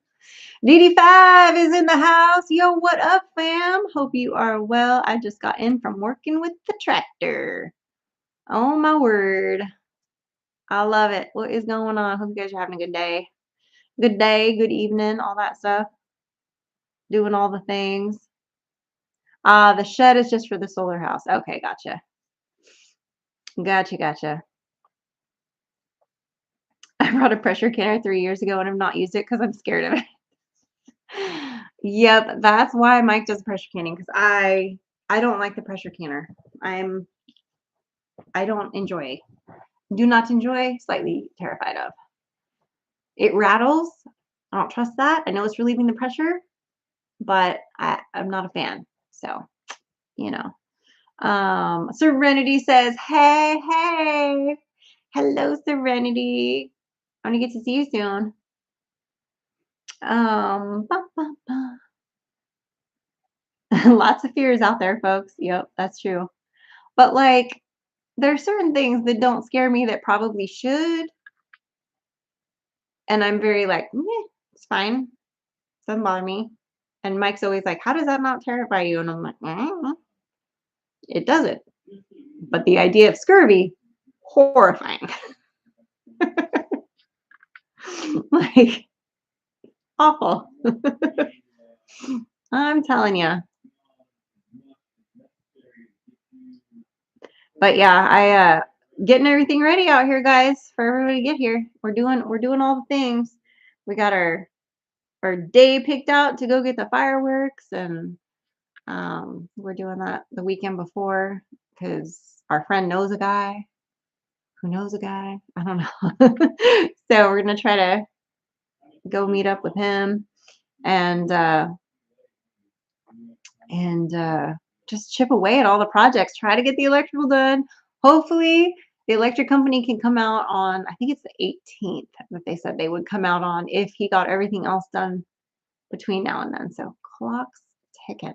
DD5 is in the house. Yo, what up, fam? Hope you are well. I just got in from working with the tractor. Oh, my word. I love it. What is going on? Hope you guys are having a good day. Good day, good evening, all that stuff. Doing all the things. The shed is just for the solar house. Okay, gotcha. Gotcha. I brought a pressure canner 3 years ago and I've not used it because I'm scared of it. Yep, that's why Mike does pressure canning, because I don't like the pressure canner. I don't enjoy. Do not enjoy, slightly terrified of. It rattles. I don't trust that. I know it's relieving the pressure, but I'm not a fan. So, you know. Serenity says, hey. Hello, Serenity. I'm gonna get to see you soon. Ba, ba, ba. Lots of fears out there, folks. Yep, that's true. But like, there are certain things that don't scare me that probably should, and I'm very like, "Meh, it's fine. Doesn't bother me." And Mike's always like, "How does that not terrify you?" And I'm like, It doesn't." But the idea of scurvy, horrifying. Like, awful. I'm telling you. But yeah, getting everything ready out here, guys, for everybody to get here. We're doing all the things. We got our day picked out to go get the fireworks, and we're doing that the weekend before because our friend knows a guy who knows a guy. I don't know. So we're gonna try to go meet up with him and just chip away at all the projects. Try to get the electrical done. Hopefully, the electric company can come out on. I think it's the 18th that they said they would come out on if he got everything else done between now and then. So clock's ticking.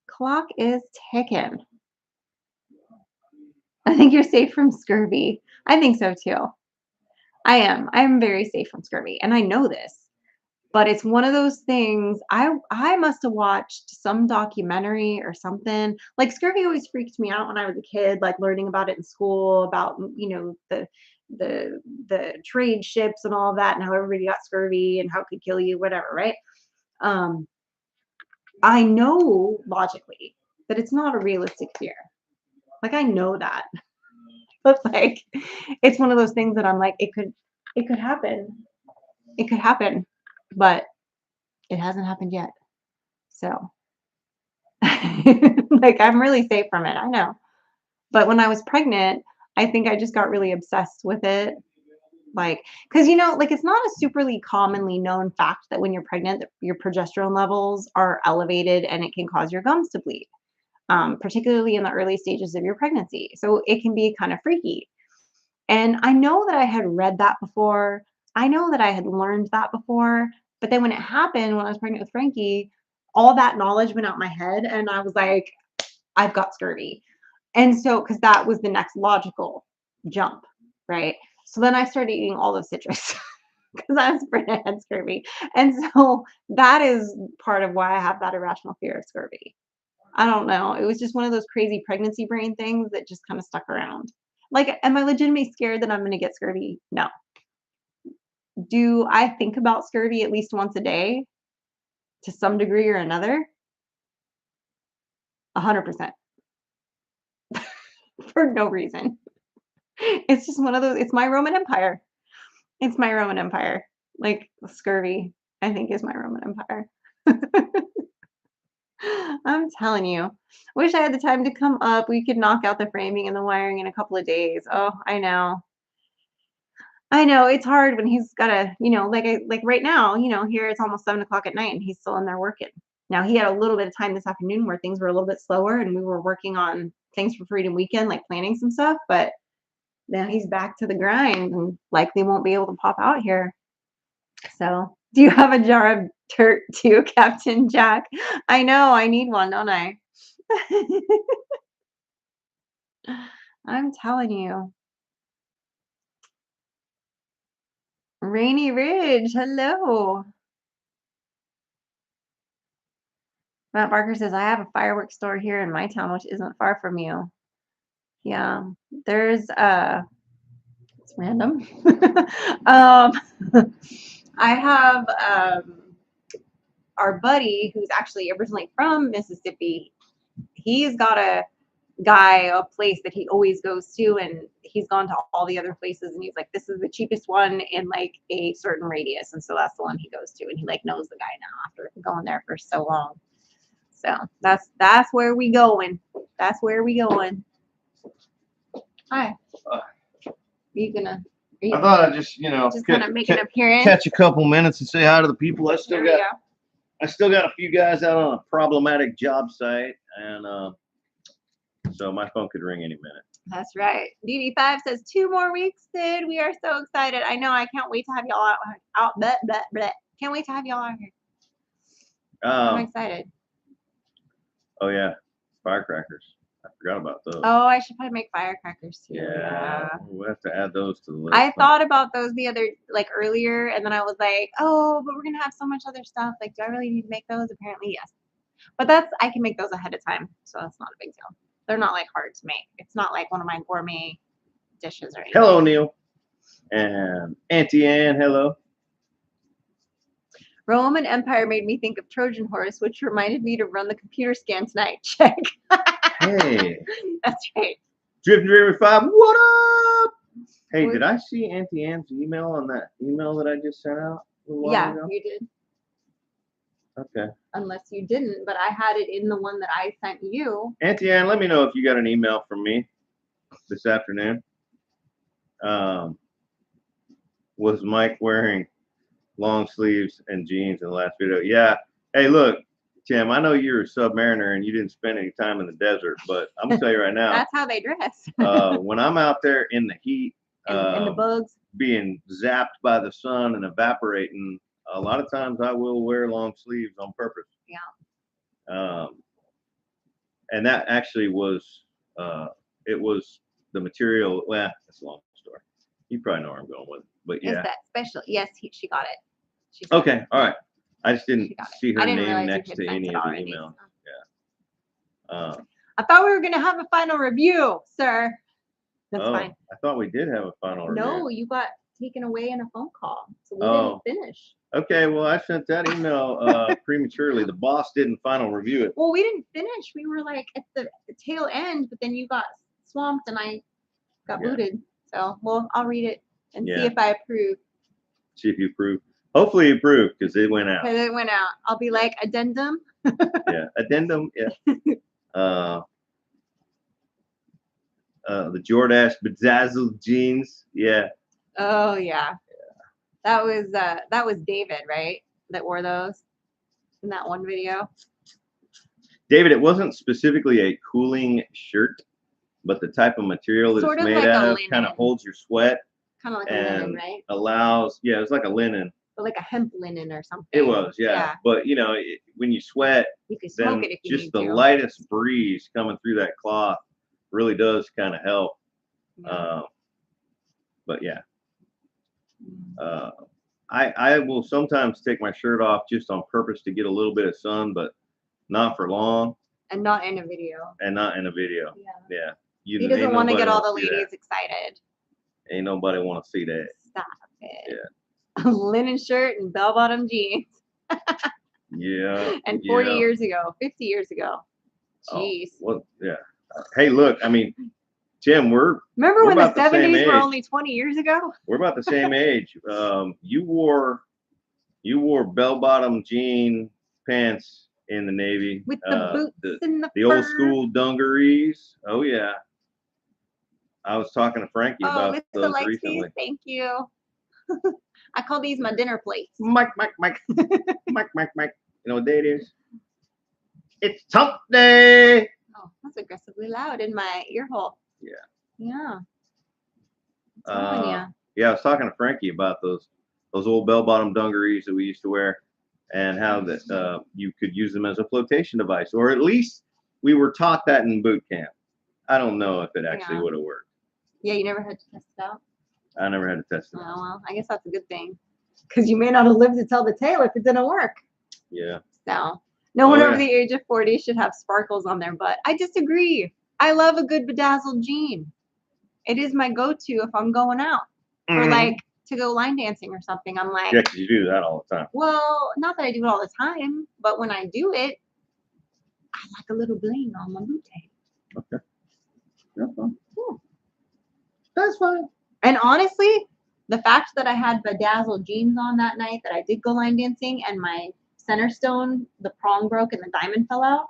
Clock is ticking. I think you're safe from scurvy. I think so too. I am. I'm very safe from scurvy, and I know this. But it's one of those things. I must have watched some documentary or something. Like scurvy always freaked me out when I was a kid, like learning about it in school, about the trade ships and all of that, and how everybody got scurvy and how it could kill you, whatever, right? Um, I know logically that it's not a realistic fear. Like I know that. But like it's one of those things that I'm like, it could happen. It could happen, but it hasn't happened yet. So like I'm really safe from it. I know. But when I was pregnant, I think I just got really obsessed with it. Like, because like it's not a superly commonly known fact that when you're pregnant, that your progesterone levels are elevated and it can cause your gums to bleed, particularly in the early stages of your pregnancy. So it can be kind of freaky. And I know that I had read that before. I know that I had learned that before. But then when it happened, when I was pregnant with Frankie, all that knowledge went out my head. And I was like, I've got scurvy. And so, because that was the next logical jump, right? So then I started eating all the citrus because I was afraid I had scurvy. And so that is part of why I have that irrational fear of scurvy. I don't know. It was just one of those crazy pregnancy brain things that just kind of stuck around. Like, am I legitimately scared that I'm going to get scurvy? No. Do I think about scurvy at least once a day to some degree or another? 100% for no reason. It's just one of those. It's my Roman Empire. It's my Roman Empire. Like scurvy, I think is my Roman Empire. I'm telling you. Wish I had the time to come up. We could knock out the framing and the wiring in a couple of days. Oh, I know. I know it's hard when he's gotta, like right now, here it's almost 7 o'clock at night and he's still in there working. Now he had a little bit of time this afternoon where things were a little bit slower and we were working on things for Freedom Weekend, like planning some stuff, but now he's back to the grind and likely won't be able to pop out here. So, do you have a jar of dirt too, Captain Jack? I know, I need one, don't I? I'm telling you. Rainy Ridge, hello. Matt Barker says, I have a fireworks store here in my town, which isn't far from you. Yeah, there's it's random. um, I have our buddy who's actually originally from Mississippi. He's got a place that he always goes to, and he's gone to all the other places, and he's like, this is the cheapest one in like a certain radius, and so that's the one he goes to, and he like knows the guy now after going there for so long. So that's where we going. That's where we going. Hi. You gonna? I thought I'd just kind of make an appearance. Catch a couple minutes and say hi to the people. I still got a few guys out on a problematic job site, and so my phone could ring any minute. That's right. DD5 says 2 more weeks, Sid. We are so excited. I know. I can't wait to have y'all out. Can't wait to have y'all out here. I'm excited. Oh yeah, firecrackers. I forgot about those. Oh, I should probably make firecrackers too. Yeah, we'll have to add those to the list. I thought about those the other, like earlier, and then I was like, oh, but we're gonna have so much other stuff. Like, do I really need to make those? Apparently, yes. But I can make those ahead of time, so that's not a big deal. They're not like hard to make. It's not like one of my gourmet dishes or anything. Hello, Neil. And Auntie Ann, hello. Roman Empire made me think of Trojan horse, which reminded me to run the computer scan tonight. Check. Hey. That's right. Drift Driver 5, what up? Hey, did I see Auntie Ann's email on that email that I just sent out a while Yeah, ago? you did. Okay. Unless you didn't, but I had it in the one that I sent you. Auntie Ann, let me know if you got an email from me this afternoon. Was Mike wearing long sleeves and jeans in the last video? Yeah. Hey, look, Tim, I know you're a submariner and you didn't spend any time in the desert, but I'm gonna tell you right now. That's how they dress. When I'm out there in the heat, and the bugs, being zapped by the sun and evaporating, a lot of times I will wear long sleeves on purpose. Yeah. And that actually was, it was the material. Well, that's a long story. You probably know where I'm going with it, but yeah. Is that special? Yes, she got it. She Okay, all right. I just didn't see her name name next to any of the emails. Yeah. I thought we were gonna have a final review, sir. That's fine. I thought we did have a final review. No, you got taken away in a phone call, so we didn't finish. Okay, well, I sent that email prematurely. The boss didn't final review it. Well, we didn't finish. We were like at the tail end, but then you got swamped and I got booted. So, well, I'll read it and see if I approve. See if you approve. Hopefully you approve because it went out. Because it went out. I'll be like, addendum. Yeah, addendum. Yeah. The Jordache bedazzled jeans. Yeah. Oh yeah. That was David, right? That wore those in that one video. David, it wasn't specifically a cooling shirt, but the type of material that it's made out of kind of holds your sweat. Kind of like a linen, right? Allows, yeah, it was like a linen. But like a hemp linen or something. It was, yeah. But you know, when you sweat, you can smoke it if you just need the to. lightest breeze coming through that cloth really does kind of help. Yeah. But yeah. I will sometimes take my shirt off just on purpose to get a little bit of sun, but not for long. And not in a video. Yeah. He doesn't want to get all the ladies excited. Ain't nobody want to see that. Stop it. Yeah. A linen shirt and bell-bottom jeans. Yeah. And 40 years ago, 50 years ago. Jeez. Oh, well, yeah. Hey, look, I mean, Jim, remember when the 70s were only 20 years ago? We're about the same age. You wore bell-bottom jean pants in the Navy with the boots and the old school dungarees. Oh yeah. I was talking to Frankie about those recently. Thank you. I call these my dinner plates. Mike. Mike. You know what day it is? It's hump day. Oh, that's aggressively loud in my ear hole. Yeah. Yeah. Yeah, I was talking to Frankie about those old bell-bottom dungarees that we used to wear, and how that you could use them as a flotation device, or at least we were taught that in boot camp. I don't know if it actually would have worked. Yeah, you never had to test it out? I never had to test it out. Oh, well, I guess that's a good thing, because you may not have lived to tell the tale if it didn't work. Yeah. So, no one over the age of 40 should have sparkles on their butt. I disagree. I love a good bedazzled jean. It is my go-to if I'm going out. Or like to go line dancing or something. I'm like, yeah, 'cause you do that all the time. Well, not that I do it all the time, but when I do it, I like a little bling on my boot. Okay. That's fine. Cool. That's fine. And honestly, the fact that I had bedazzled jeans on that night that I did go line dancing and my center stone, the prong broke and the diamond fell out,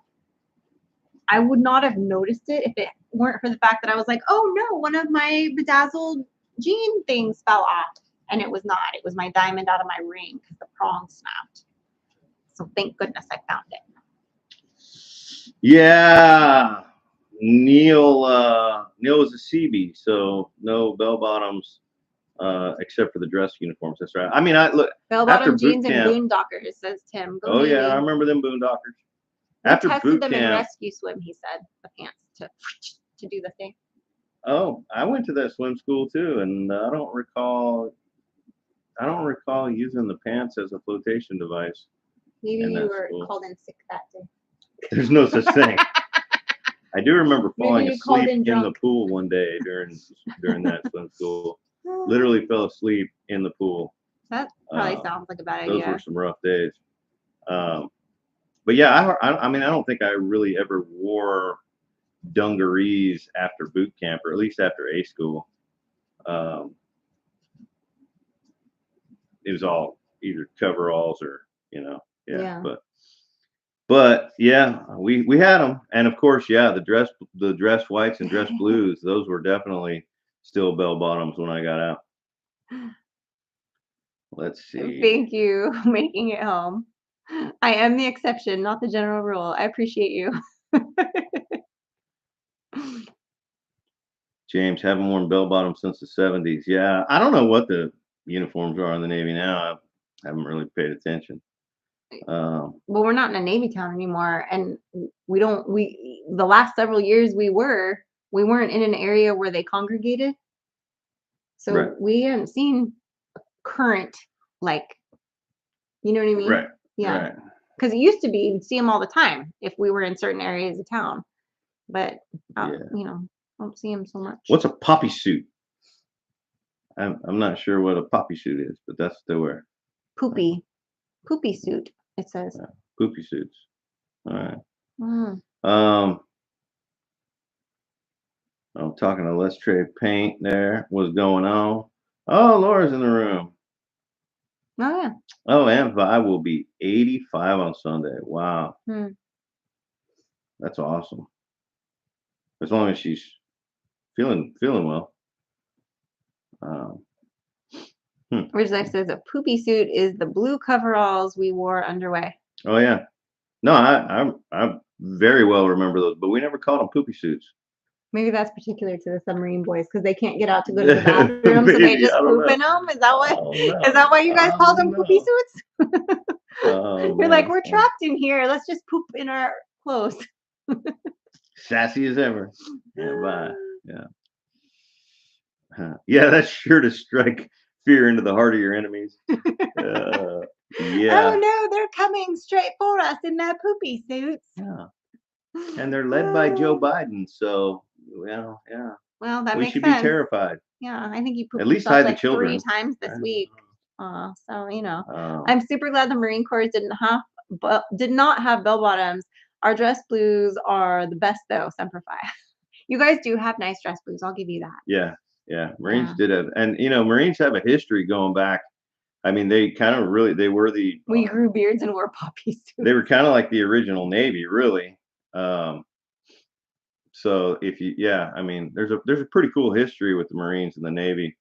I would not have noticed it if it weren't for the fact that I was like, oh no, one of my bedazzled jean things fell off. And it was not. It was my diamond out of my ring because the prong snapped. So thank goodness I found it. Yeah. Neil was a CB, so no bell bottoms except for the dress uniforms. That's right. I mean, I look bell bottom jeans and boondockers, says Tim. Go Navy. Yeah, I remember them boondockers. After tested boot them in camp, rescue swim, he said, the pants to do the thing. oh, I went to that swim school too, and I don't recall using the pants as a flotation device Maybe in you that were school. called in sick that day. There's no such thing. I do remember Maybe falling you called asleep in in the drunk. pool one day during that swim school. Literally fell asleep in the pool. That probably Uh, sounds like a bad those idea. were some rough days. But yeah, I mean, I don't think I really ever wore dungarees after boot camp, or at least after A school. It was all either coveralls or, yeah. Yeah. But yeah, we had them, and of course, yeah, the dress whites and dress blues, those were definitely still bell bottoms when I got out. Let's see. Thank you for making it home. I am the exception, not the general rule. I appreciate you. James, haven't worn bell bottoms since the 70s. Yeah, I don't know what the uniforms are in the Navy now. I haven't really paid attention. Well, we're not in a Navy town anymore, and the last several years we weren't in an area where they congregated, so Right. we haven't seen current, like, you know what I mean? Right. Yeah. Right. Because it used to be you'd see them all the time if we were in certain areas of town, but Yeah. don't see them so much. What's a poppy suit? I'm not sure what a poppy suit is, but that's what they wear. Poopy suit, it says. Yeah, poopy suits. All right. Mm. I'm talking to Let's Trade Paint there. What's going on? Oh, Laura's in the room. Oh yeah. Oh, and Vi will be 85 on Sunday. Wow. That's awesome. As long as she's feeling well. Ridge Life says a poopy suit is the blue coveralls we wore underway. Oh yeah. No, I very well remember those, but we never called them poopy suits. Maybe that's particular to the submarine boys because they can't get out to go to the bathroom, so they Maybe, just I don't poop in know. them. Is that what? Oh, no. Is that why you guys I call don't them poopy know. suits? Oh, You're like, man. we're trapped in here. Let's just poop in our clothes. Sassy as ever. Yeah, bye. Yeah. Yeah, that's sure to strike fear into the heart of your enemies. Yeah. Oh no, they're coming straight for us in their poopy suits. Yeah. And they're led by Joe Biden, so well, yeah. Well, that We makes should sense. be terrified. Yeah, I think you pooped At least yourself hide the like 3 children. times this week. So Oh. I'm super glad the Marine Corps did not have bell bottoms. Our dress blues are the best though, Semper Fi. You guys do have nice dress blues. I'll give you that. Yeah. Marines did have, and Marines have a history going back. I mean, they kind of really, they were the. We grew beards and wore poppy suits. They were kind of like the original Navy, really. So I mean, there's a pretty cool history with the Marines and the Navy.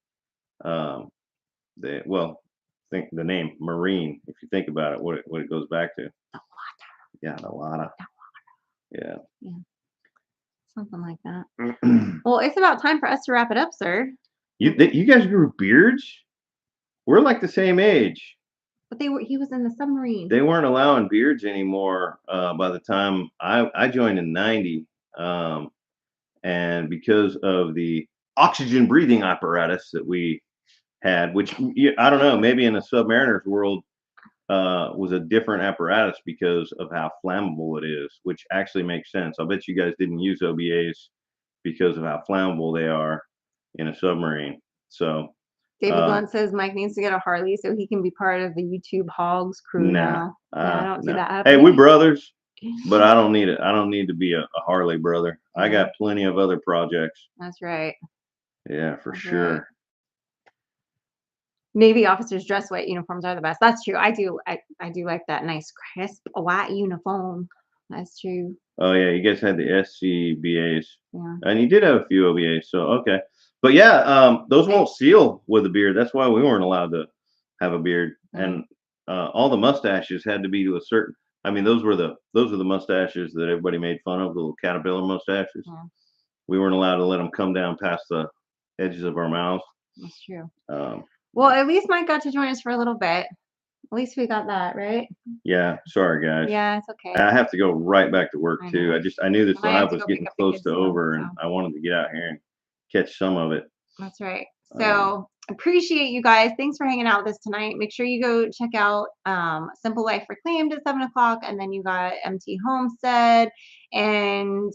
Think the name Marine, if you think about it, what it goes back to. The water. Yeah, the water. Yeah. Something like that. Well, it's about time for us to wrap it up, sir. You guys grew beards? We're like the same age. But he was in the submarine. They weren't allowing beards anymore by the time I joined in 90. And because of the oxygen breathing apparatus that we had, which I don't know, maybe in the submariner's world was a different apparatus because of how flammable it is, which actually makes sense. I bet you guys didn't use OBAs because of how flammable they are in a submarine. So David Blunt says Mike needs to get a Harley so he can be part of the YouTube Hogs crew now. I don't see that happening. Hey, we brothers, but I don't need it. I don't need to be a Harley brother. I got plenty of other projects. That's right. Yeah, for sure. Right. Navy officers' dress white uniforms are the best. That's true. I do like that nice crisp white uniform. That's true. Oh yeah, you guys had the SCBAs. Yeah. And you did have a few OBAs, so okay. But yeah, those won't seal with a beard. That's why we weren't allowed to have a beard. And all the mustaches had to be to a certain. I mean, those were the mustaches that everybody made fun of, the little caterpillar mustaches. Yeah. We weren't allowed to let them come down past the edges of our mouths. That's true. Um, Well, at least Mike got to join us for a little bit. At least we got that, right? Yeah, sorry guys. Yeah, it's okay. I have to go right back to work I too. know. I knew this I have live to was go getting pick up the close kids to too, over, and so. I wanted to get out here and catch some of it. That's right. Um, So appreciate you guys. Thanks for hanging out with us tonight. Make sure you go check out Simple Life Reclaimed at 7 o'clock, and then you got MT Homestead, and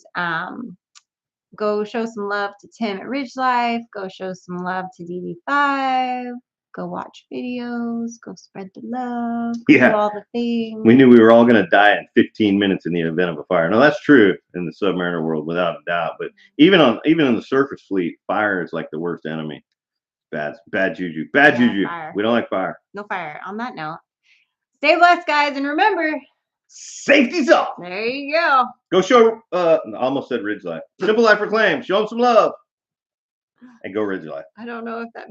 go show some love to Tim at Ridge Life. Go show some love to DD5. Go watch videos. Go spread the love. Go Yeah. do all the things. We knew we were all going to die in 15 minutes in the event of a fire. No, that's true in the submariner world, without a doubt. But even in the surface fleet, fire is like the worst enemy. Bad juju. Bad juju. Fire. We don't like fire. No fire. On that note, stay blessed, guys, and remember, safety's off. There you go. Go show. I almost said Ridge Life. Simple Life Reclaim. Show them some love, and go Ridge Life. I don't know if that